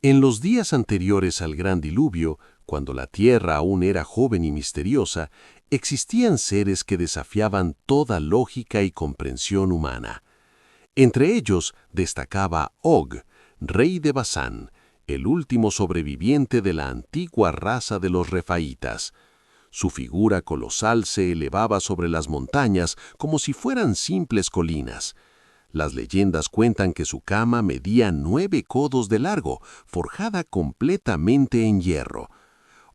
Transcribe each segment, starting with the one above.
En los días anteriores al gran diluvio, cuando la tierra aún era joven y misteriosa, existían seres que desafiaban toda lógica y comprensión humana. Entre ellos destacaba Og, rey de Basán, el último sobreviviente de la antigua raza de los refaítas. Su figura colosal se elevaba sobre las montañas como si fueran simples colinas. Las leyendas cuentan que su cama medía 9 codos de largo, forjada completamente en hierro.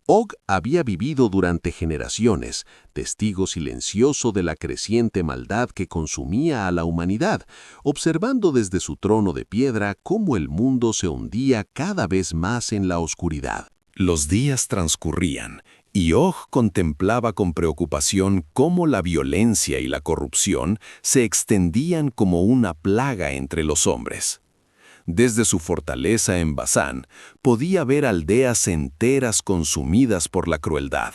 Og había vivido durante generaciones, testigo silencioso de la creciente maldad que consumía a la humanidad, observando desde su trono de piedra cómo el mundo se hundía cada vez más en la oscuridad. Los días transcurrían, y Og contemplaba con preocupación cómo la violencia y la corrupción se extendían como una plaga entre los hombres. Desde su fortaleza en Basán, podía ver aldeas enteras consumidas por la crueldad.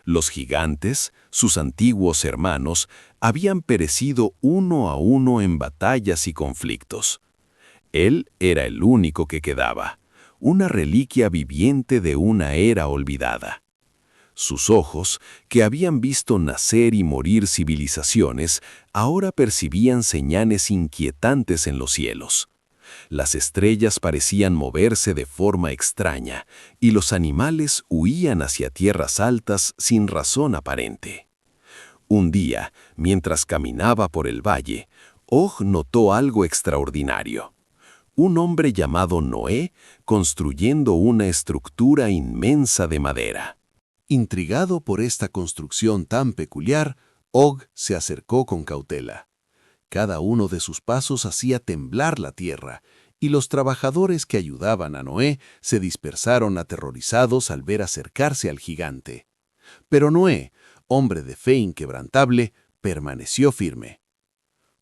Los gigantes, sus antiguos hermanos, habían perecido uno a uno en batallas y conflictos. Él era el único que quedaba, una reliquia viviente de una era olvidada. Sus ojos, que habían visto nacer y morir civilizaciones, ahora percibían señales inquietantes en los cielos. Las estrellas parecían moverse de forma extraña, y los animales huían hacia tierras altas sin razón aparente. Un día, mientras caminaba por el valle, Og notó algo extraordinario. Un hombre llamado Noé construyendo una estructura inmensa de madera. Intrigado por esta construcción tan peculiar, Og se acercó con cautela. Cada uno de sus pasos hacía temblar la tierra, y los trabajadores que ayudaban a Noé se dispersaron aterrorizados al ver acercarse al gigante. Pero Noé, hombre de fe inquebrantable, permaneció firme.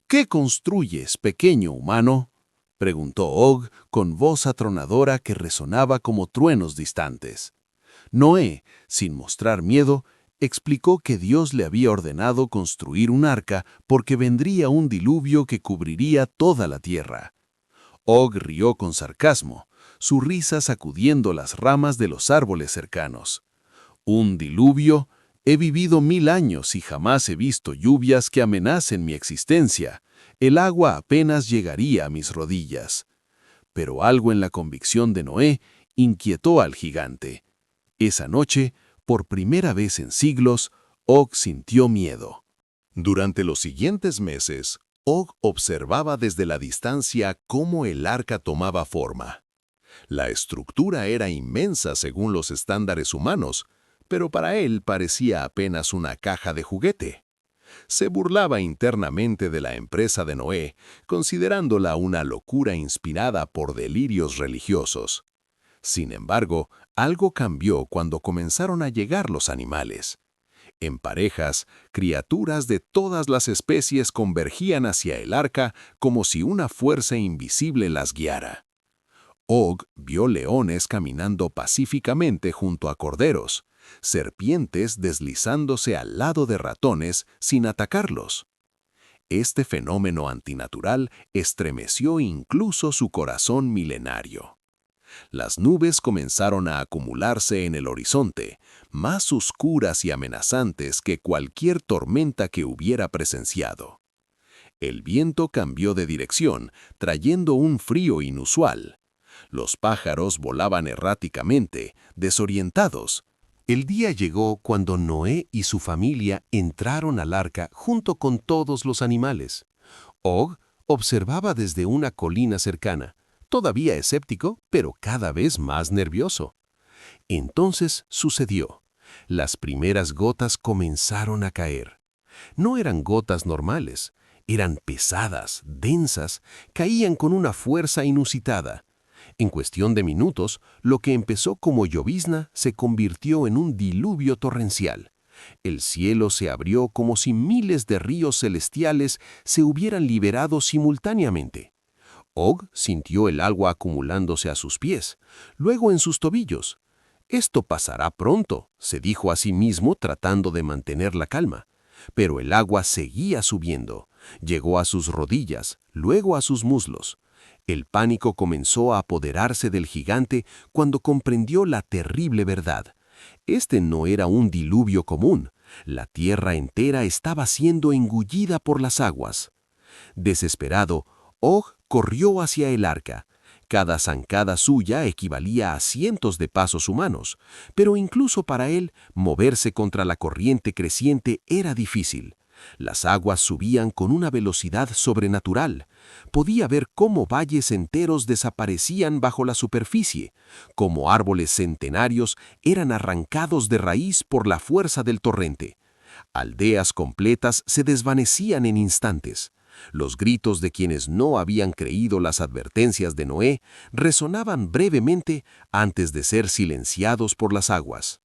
¿Qué construyes, pequeño humano?, preguntó Og con voz atronadora que resonaba como truenos distantes. Noé, sin mostrar miedo, explicó que Dios le había ordenado construir un arca porque vendría un diluvio que cubriría toda la tierra. Og rió con sarcasmo, su risa sacudiendo las ramas de los árboles cercanos. ¿Un diluvio? He vivido 1000 años y jamás he visto lluvias que amenacen mi existencia. El agua apenas llegaría a mis rodillas. Pero algo en la convicción de Noé inquietó al gigante. Esa noche, por primera vez en siglos, Og sintió miedo. Durante los siguientes meses, Og observaba desde la distancia cómo el arca tomaba forma. La estructura era inmensa según los estándares humanos, pero para él parecía apenas una caja de juguete. Se burlaba internamente de la empresa de Noé, considerándola una locura inspirada por delirios religiosos. Sin embargo, algo cambió cuando comenzaron a llegar los animales. En parejas, criaturas de todas las especies convergían hacia el arca como si una fuerza invisible las guiara. Og vio leones caminando pacíficamente junto a corderos, serpientes deslizándose al lado de ratones sin atacarlos. Este fenómeno antinatural estremeció incluso su corazón milenario. Las nubes comenzaron a acumularse en el horizonte, más oscuras y amenazantes que cualquier tormenta que hubiera presenciado. El viento cambió de dirección, trayendo un frío inusual. Los pájaros volaban erráticamente, desorientados. El día llegó cuando Noé y su familia entraron al arca junto con todos los animales. Og observaba desde una colina cercana, todavía escéptico, pero cada vez más nervioso. Entonces sucedió. Las primeras gotas comenzaron a caer. No eran gotas normales, eran pesadas, densas, caían con una fuerza inusitada. En cuestión de minutos, lo que empezó como llovizna se convirtió en un diluvio torrencial. El cielo se abrió como si miles de ríos celestiales se hubieran liberado simultáneamente. Og sintió el agua acumulándose a sus pies, luego en sus tobillos. «Esto pasará pronto», se dijo a sí mismo tratando de mantener la calma. Pero el agua seguía subiendo. Llegó a sus rodillas, luego a sus muslos. El pánico comenzó a apoderarse del gigante cuando comprendió la terrible verdad. Este no era un diluvio común. La tierra entera estaba siendo engullida por las aguas. Desesperado, Og corrió hacia el arca. Cada zancada suya equivalía a cientos de pasos humanos, pero incluso para él, moverse contra la corriente creciente era difícil. Las aguas subían con una velocidad sobrenatural. Podía ver cómo valles enteros desaparecían bajo la superficie, cómo árboles centenarios eran arrancados de raíz por la fuerza del torrente. Aldeas completas se desvanecían en instantes. Los gritos de quienes no habían creído las advertencias de Noé resonaban brevemente antes de ser silenciados por las aguas.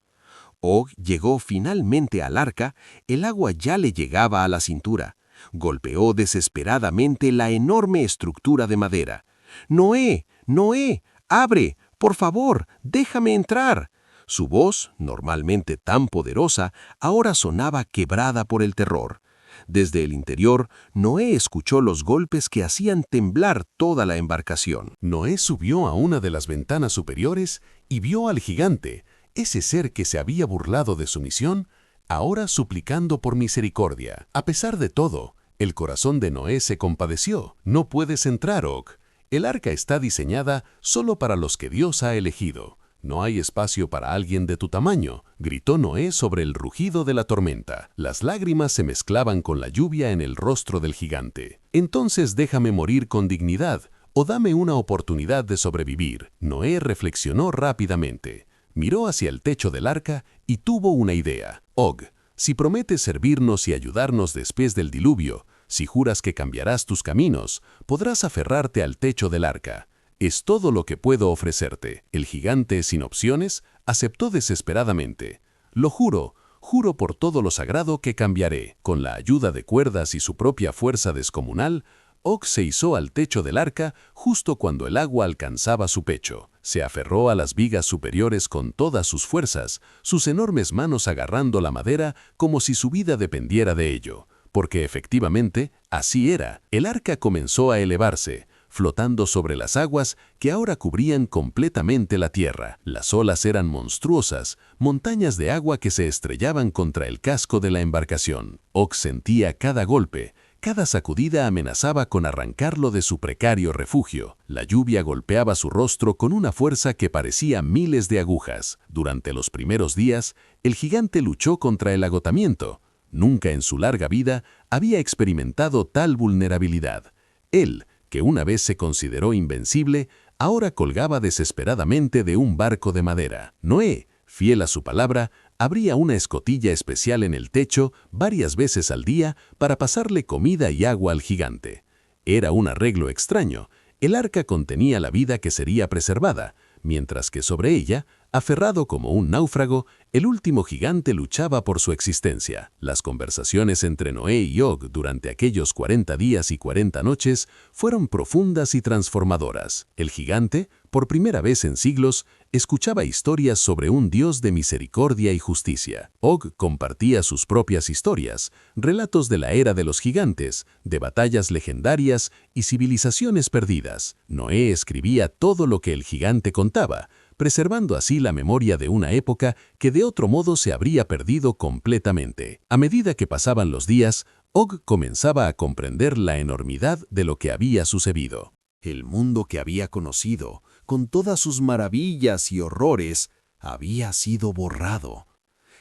Og llegó finalmente al arca, el agua ya le llegaba a la cintura. Golpeó desesperadamente la enorme estructura de madera. «¡Noé! ¡Noé! ¡Abre! ¡Por favor! ¡Déjame entrar!». Su voz, normalmente tan poderosa, ahora sonaba quebrada por el terror. Desde el interior, Noé escuchó los golpes que hacían temblar toda la embarcación. Noé subió a una de las ventanas superiores y vio al gigante, ese ser que se había burlado de su misión, ahora suplicando por misericordia. A pesar de todo, el corazón de Noé se compadeció. «No puedes entrar, Og. El arca está diseñada solo para los que Dios ha elegido. No hay espacio para alguien de tu tamaño», gritó Noé sobre el rugido de la tormenta. Las lágrimas se mezclaban con la lluvia en el rostro del gigante. «Entonces déjame morir con dignidad, o dame una oportunidad de sobrevivir». Noé reflexionó rápidamente. Miró hacia el techo del arca y tuvo una idea. «Og, si prometes servirnos y ayudarnos después del diluvio, si juras que cambiarás tus caminos, podrás aferrarte al techo del arca. Es todo lo que puedo ofrecerte». El gigante, sin opciones, aceptó desesperadamente. «Lo juro, juro por todo lo sagrado que cambiaré». Con la ayuda de cuerdas y su propia fuerza descomunal, Og se izó al techo del arca justo cuando el agua alcanzaba su pecho. Se aferró a las vigas superiores con todas sus fuerzas, sus enormes manos agarrando la madera como si su vida dependiera de ello. Porque efectivamente, así era. El arca comenzó a elevarse, flotando sobre las aguas que ahora cubrían completamente la tierra. Las olas eran monstruosas, montañas de agua que se estrellaban contra el casco de la embarcación. Og sentía cada golpe. Cada sacudida amenazaba con arrancarlo de su precario refugio. La lluvia golpeaba su rostro con una fuerza que parecía miles de agujas. Durante los primeros días, el gigante luchó contra el agotamiento. Nunca en su larga vida había experimentado tal vulnerabilidad. Él, que una vez se consideró invencible, ahora colgaba desesperadamente de un barco de madera. Noé, fiel a su palabra, abría una escotilla especial en el techo varias veces al día para pasarle comida y agua al gigante. Era un arreglo extraño. El arca contenía la vida que sería preservada, mientras que sobre ella, aferrado como un náufrago, el último gigante luchaba por su existencia. Las conversaciones entre Noé y Og durante aquellos 40 días y 40 noches fueron profundas y transformadoras. El gigante, por primera vez en siglos, escuchaba historias sobre un Dios de misericordia y justicia. Og compartía sus propias historias, relatos de la era de los gigantes, de batallas legendarias y civilizaciones perdidas. Noé escribía todo lo que el gigante contaba, preservando así la memoria de una época que de otro modo se habría perdido completamente. A medida que pasaban los días, Og comenzaba a comprender la enormidad de lo que había sucedido. El mundo que había conocido, con todas sus maravillas y horrores, había sido borrado.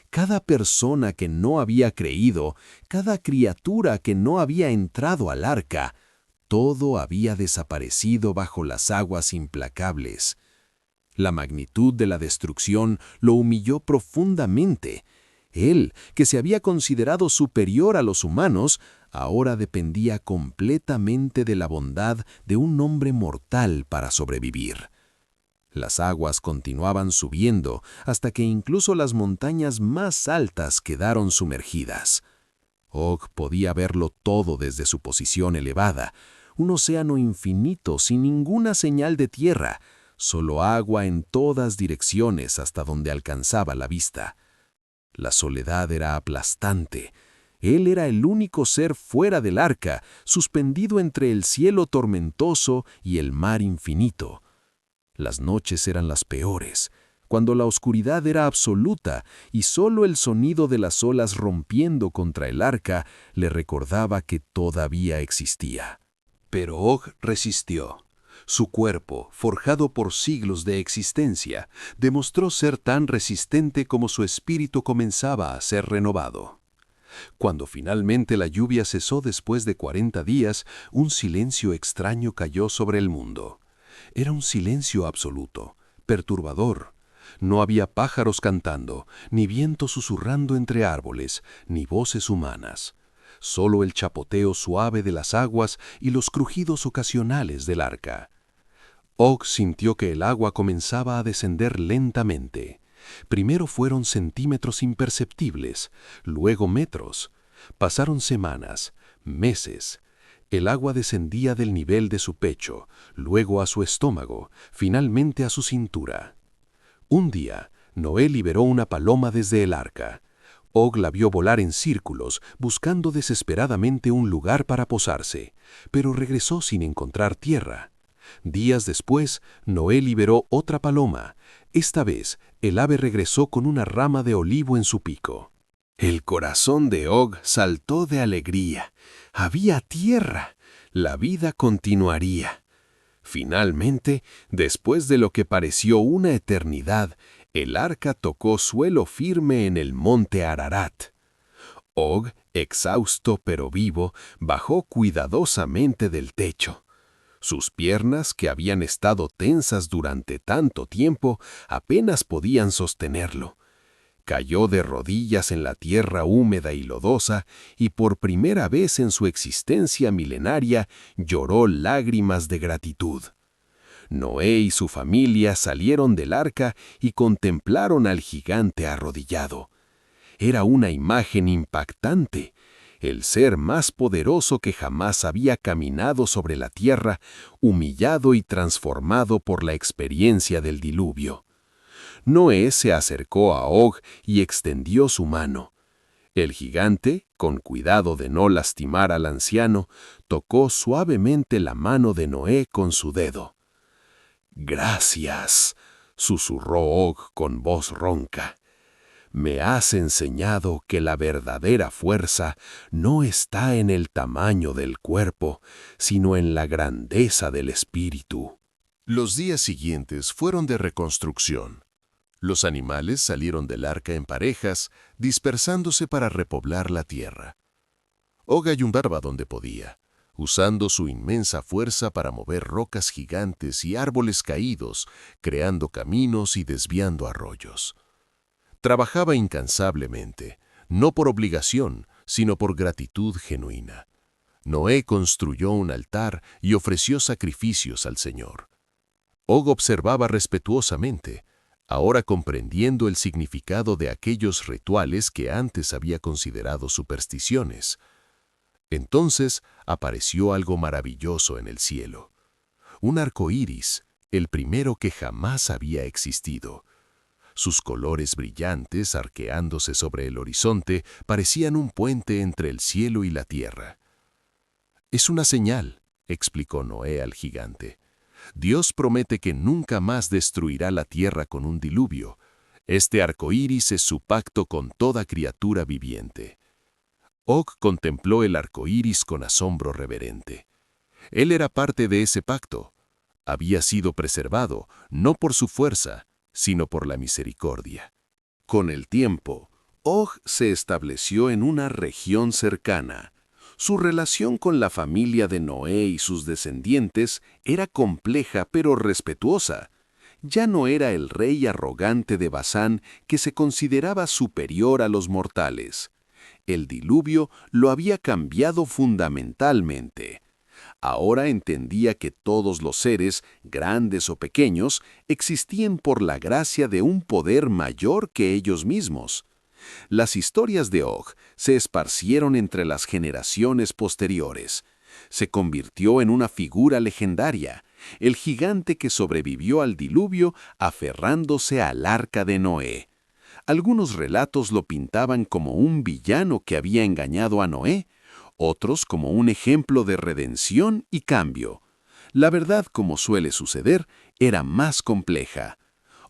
Cada persona que no había creído, cada criatura que no había entrado al arca, todo había desaparecido bajo las aguas implacables. La magnitud de la destrucción lo humilló profundamente. Él, que se había considerado superior a los humanos, ahora dependía completamente de la bondad de un hombre mortal para sobrevivir. Las aguas continuaban subiendo hasta que incluso las montañas más altas quedaron sumergidas. Og podía verlo todo desde su posición elevada, un océano infinito sin ninguna señal de tierra, solo agua en todas direcciones hasta donde alcanzaba la vista. La soledad era aplastante. Él era el único ser fuera del arca, suspendido entre el cielo tormentoso y el mar infinito. Las noches eran las peores, cuando la oscuridad era absoluta y solo el sonido de las olas rompiendo contra el arca le recordaba que todavía existía. Pero Og resistió. Su cuerpo, forjado por siglos de existencia, demostró ser tan resistente como su espíritu comenzaba a ser renovado. Cuando finalmente la lluvia cesó después de 40 días, un silencio extraño cayó sobre el mundo. Era un silencio absoluto, perturbador. No había pájaros cantando, ni viento susurrando entre árboles, ni voces humanas. Solo el chapoteo suave de las aguas y los crujidos ocasionales del arca. Og sintió que el agua comenzaba a descender lentamente. Primero fueron centímetros imperceptibles, luego metros. Pasaron semanas, meses. El agua descendía del nivel de su pecho, luego a su estómago, finalmente a su cintura. Un día, Noé liberó una paloma desde el arca. Og la vio volar en círculos, buscando desesperadamente un lugar para posarse, pero regresó sin encontrar tierra. Días después, Noé liberó otra paloma. Esta vez, el ave regresó con una rama de olivo en su pico. El corazón de Og saltó de alegría. Había tierra. La vida continuaría. Finalmente, después de lo que pareció una eternidad, el arca tocó suelo firme en el monte Ararat. Og, exhausto pero vivo, bajó cuidadosamente del techo. Sus piernas, que habían estado tensas durante tanto tiempo, apenas podían sostenerlo. Cayó de rodillas en la tierra húmeda y lodosa y por primera vez en su existencia milenaria lloró lágrimas de gratitud. Noé y su familia salieron del arca y contemplaron al gigante arrodillado. Era una imagen impactante. El ser más poderoso que jamás había caminado sobre la tierra, humillado y transformado por la experiencia del diluvio. Noé se acercó a Og y extendió su mano. El gigante, con cuidado de no lastimar al anciano, tocó suavemente la mano de Noé con su dedo. «Gracias», susurró Og con voz ronca. «Me has enseñado que la verdadera fuerza no está en el tamaño del cuerpo, sino en la grandeza del espíritu». Los días siguientes fueron de reconstrucción. Los animales salieron del arca en parejas, dispersándose para repoblar la tierra. Og ayuntaba donde podía, usando su inmensa fuerza para mover rocas gigantes y árboles caídos, creando caminos y desviando arroyos. Trabajaba incansablemente, no por obligación, sino por gratitud genuina. Noé construyó un altar y ofreció sacrificios al Señor. Og observaba respetuosamente, ahora comprendiendo el significado de aquellos rituales que antes había considerado supersticiones. Entonces apareció algo maravilloso en el cielo. Un arco iris, el primero que jamás había existido. Sus colores brillantes, arqueándose sobre el horizonte, parecían un puente entre el cielo y la tierra. «Es una señal», explicó Noé al gigante. «Dios promete que nunca más destruirá la tierra con un diluvio. Este arco iris es su pacto con toda criatura viviente». Og contempló el arco iris con asombro reverente. Él era parte de ese pacto. Había sido preservado, no por su fuerza, sino por la misericordia. Con el tiempo, Og se estableció en una región cercana. Su relación con la familia de Noé y sus descendientes era compleja pero respetuosa. Ya no era el rey arrogante de Basán que se consideraba superior a los mortales. El diluvio lo había cambiado fundamentalmente. Ahora entendía que todos los seres, grandes o pequeños, existían por la gracia de un poder mayor que ellos mismos. Las historias de Og se esparcieron entre las generaciones posteriores. Se convirtió en una figura legendaria, el gigante que sobrevivió al diluvio aferrándose al arca de Noé. Algunos relatos lo pintaban como un villano que había engañado a Noé, otros como un ejemplo de redención y cambio. La verdad, como suele suceder, era más compleja.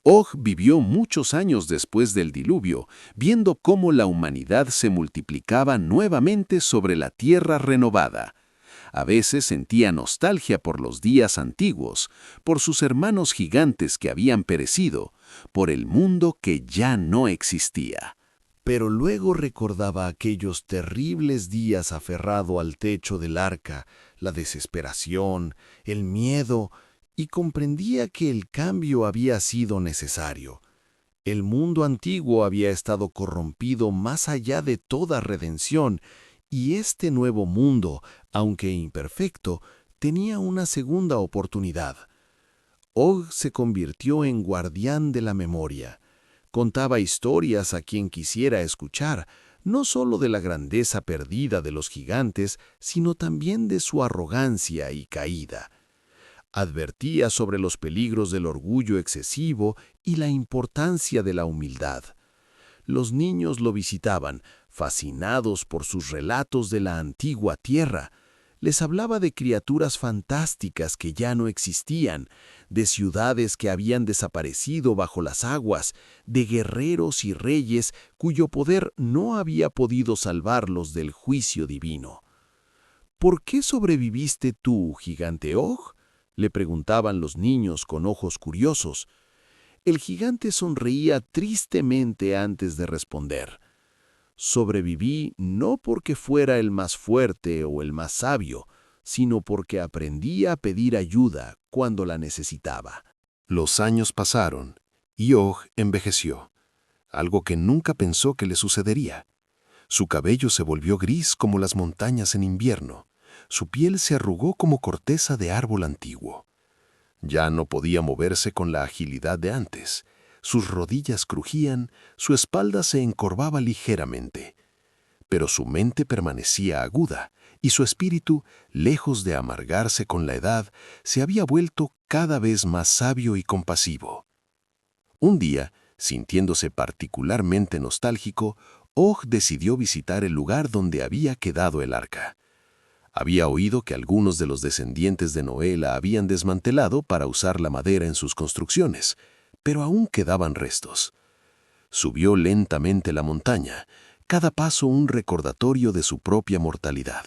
Og vivió muchos años después del diluvio, viendo cómo la humanidad se multiplicaba nuevamente sobre la tierra renovada. A veces sentía nostalgia por los días antiguos, por sus hermanos gigantes que habían perecido, por el mundo que ya no existía. Pero luego recordaba aquellos terribles días aferrado al techo del arca, la desesperación, el miedo, y comprendía que el cambio había sido necesario. El mundo antiguo había estado corrompido más allá de toda redención, y este nuevo mundo, aunque imperfecto, tenía una segunda oportunidad. Og se convirtió en guardián de la memoria. Contaba historias a quien quisiera escuchar, no solo de la grandeza perdida de los gigantes, sino también de su arrogancia y caída. Advertía sobre los peligros del orgullo excesivo y la importancia de la humildad. Los niños lo visitaban, fascinados por sus relatos de la antigua tierra. Les hablaba de criaturas fantásticas que ya no existían, de ciudades que habían desaparecido bajo las aguas, de guerreros y reyes cuyo poder no había podido salvarlos del juicio divino. ¿Por qué sobreviviste tú, gigante Og?, le preguntaban los niños con ojos curiosos. El gigante sonreía tristemente antes de responder. Sobreviví no porque fuera el más fuerte o el más sabio, sino porque aprendí a pedir ayuda cuando la necesitaba. Los años pasaron y Og envejeció, algo que nunca pensó que le sucedería. Su cabello se volvió gris como las montañas en invierno. Su piel se arrugó como corteza de árbol antiguo. Ya no podía moverse con la agilidad de antes. Sus rodillas crujían, su espalda se encorvaba ligeramente. Pero su mente permanecía aguda, y su espíritu, lejos de amargarse con la edad, se había vuelto cada vez más sabio y compasivo. Un día, sintiéndose particularmente nostálgico, Og decidió visitar el lugar donde había quedado el arca. Había oído que algunos de los descendientes de Noé la habían desmantelado para usar la madera en sus construcciones, pero aún quedaban restos. Subió lentamente la montaña, cada paso un recordatorio de su propia mortalidad.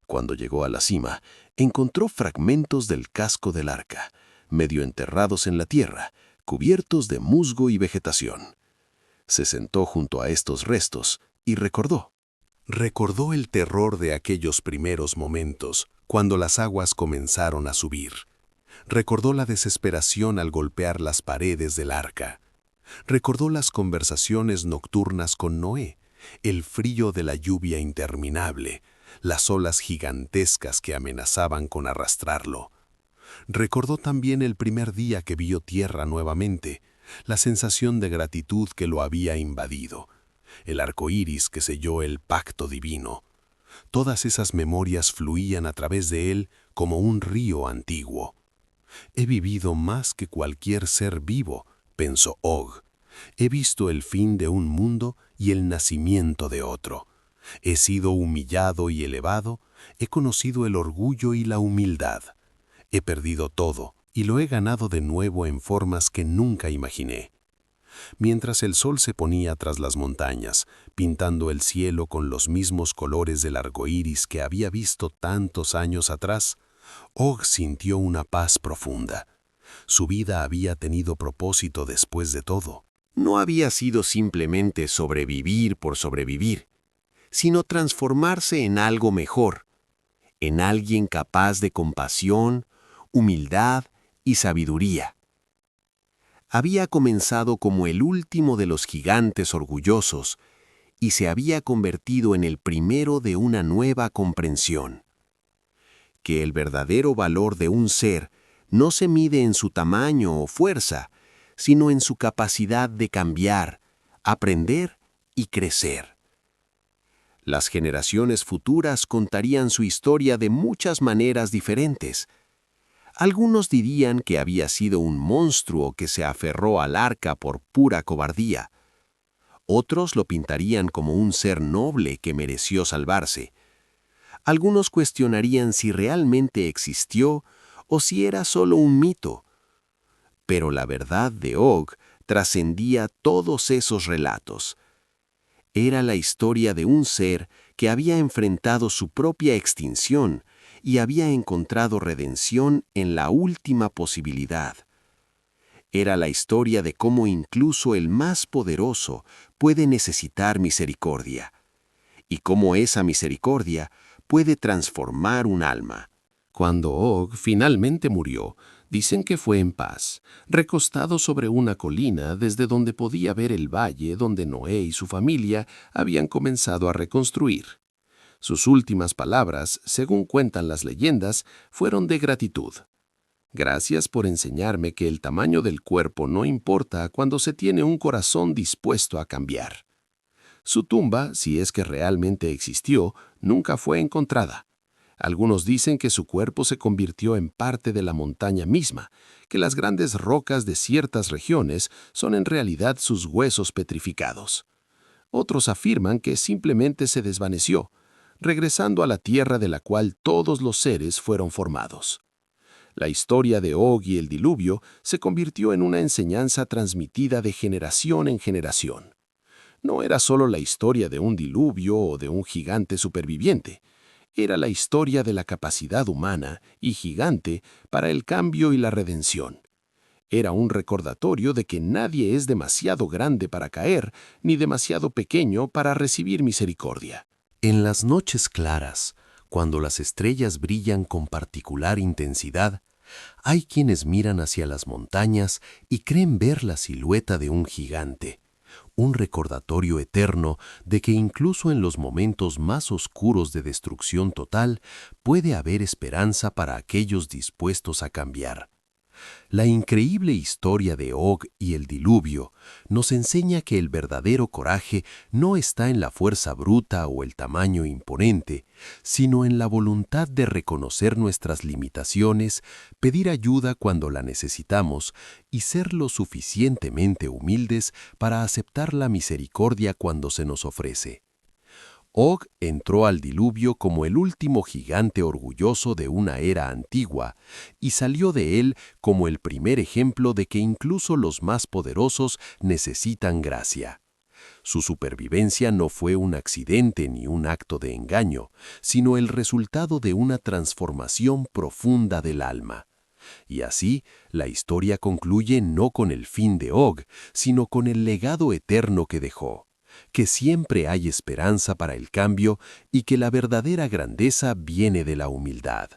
Cuando llegó a la cima, encontró fragmentos del casco del arca, medio enterrados en la tierra, cubiertos de musgo y vegetación. Se sentó junto a estos restos y recordó. Recordó el terror de aquellos primeros momentos, cuando las aguas comenzaron a subir. Recordó la desesperación al golpear las paredes del arca. Recordó las conversaciones nocturnas con Noé, el frío de la lluvia interminable, las olas gigantescas que amenazaban con arrastrarlo. Recordó también el primer día que vio tierra nuevamente, la sensación de gratitud que lo había invadido, el arco iris que selló el pacto divino. Todas esas memorias fluían a través de él como un río antiguo. He vivido más que cualquier ser vivo, pensó Og. He visto el fin de un mundo y el nacimiento de otro. He sido humillado y elevado, he conocido el orgullo y la humildad. He perdido todo y lo he ganado de nuevo en formas que nunca imaginé. Mientras el sol se ponía tras las montañas, pintando el cielo con los mismos colores del arco iris que había visto tantos años atrás, Og sintió una paz profunda. Su vida había tenido propósito después de todo. No había sido simplemente sobrevivir por sobrevivir, sino transformarse en algo mejor, en alguien capaz de compasión, humildad y sabiduría. Había comenzado como el último de los gigantes orgullosos y se había convertido en el primero de una nueva comprensión. Que el verdadero valor de un ser no se mide en su tamaño o fuerza, sino en su capacidad de cambiar, aprender y crecer. Las generaciones futuras contarían su historia de muchas maneras diferentes. Algunos dirían que había sido un monstruo que se aferró al arca por pura cobardía. Otros lo pintarían como un ser noble que mereció salvarse. Algunos cuestionarían si realmente existió o si era solo un mito. Pero la verdad de Og trascendía todos esos relatos. Era la historia de un ser que había enfrentado su propia extinción y había encontrado redención en la última posibilidad. Era la historia de cómo incluso el más poderoso puede necesitar misericordia, y cómo esa misericordia puede transformar un alma. Cuando Og finalmente murió, dicen que fue en paz, recostado sobre una colina desde donde podía ver el valle donde Noé y su familia habían comenzado a reconstruir. Sus últimas palabras, según cuentan las leyendas, fueron de gratitud. Gracias por enseñarme que el tamaño del cuerpo no importa cuando se tiene un corazón dispuesto a cambiar. Su tumba, si es que realmente existió, nunca fue encontrada. Algunos dicen que su cuerpo se convirtió en parte de la montaña misma, que las grandes rocas de ciertas regiones son en realidad sus huesos petrificados. Otros afirman que simplemente se desvaneció, regresando a la tierra de la cual todos los seres fueron formados. La historia de Og y el diluvio se convirtió en una enseñanza transmitida de generación en generación. No era solo la historia de un diluvio o de un gigante superviviente. Era la historia de la capacidad humana y gigante para el cambio y la redención. Era un recordatorio de que nadie es demasiado grande para caer, ni demasiado pequeño para recibir misericordia. En las noches claras, cuando las estrellas brillan con particular intensidad, hay quienes miran hacia las montañas y creen ver la silueta de un gigante, un recordatorio eterno de que incluso en los momentos más oscuros de destrucción total puede haber esperanza para aquellos dispuestos a cambiar. La increíble historia de Og y el diluvio nos enseña que el verdadero coraje no está en la fuerza bruta o el tamaño imponente, sino en la voluntad de reconocer nuestras limitaciones, pedir ayuda cuando la necesitamos y ser lo suficientemente humildes para aceptar la misericordia cuando se nos ofrece. Og entró al diluvio como el último gigante orgulloso de una era antigua y salió de él como el primer ejemplo de que incluso los más poderosos necesitan gracia. Su supervivencia no fue un accidente ni un acto de engaño, sino el resultado de una transformación profunda del alma. Y así, la historia concluye no con el fin de Og, sino con el legado eterno que dejó. Que siempre hay esperanza para el cambio y que la verdadera grandeza viene de la humildad.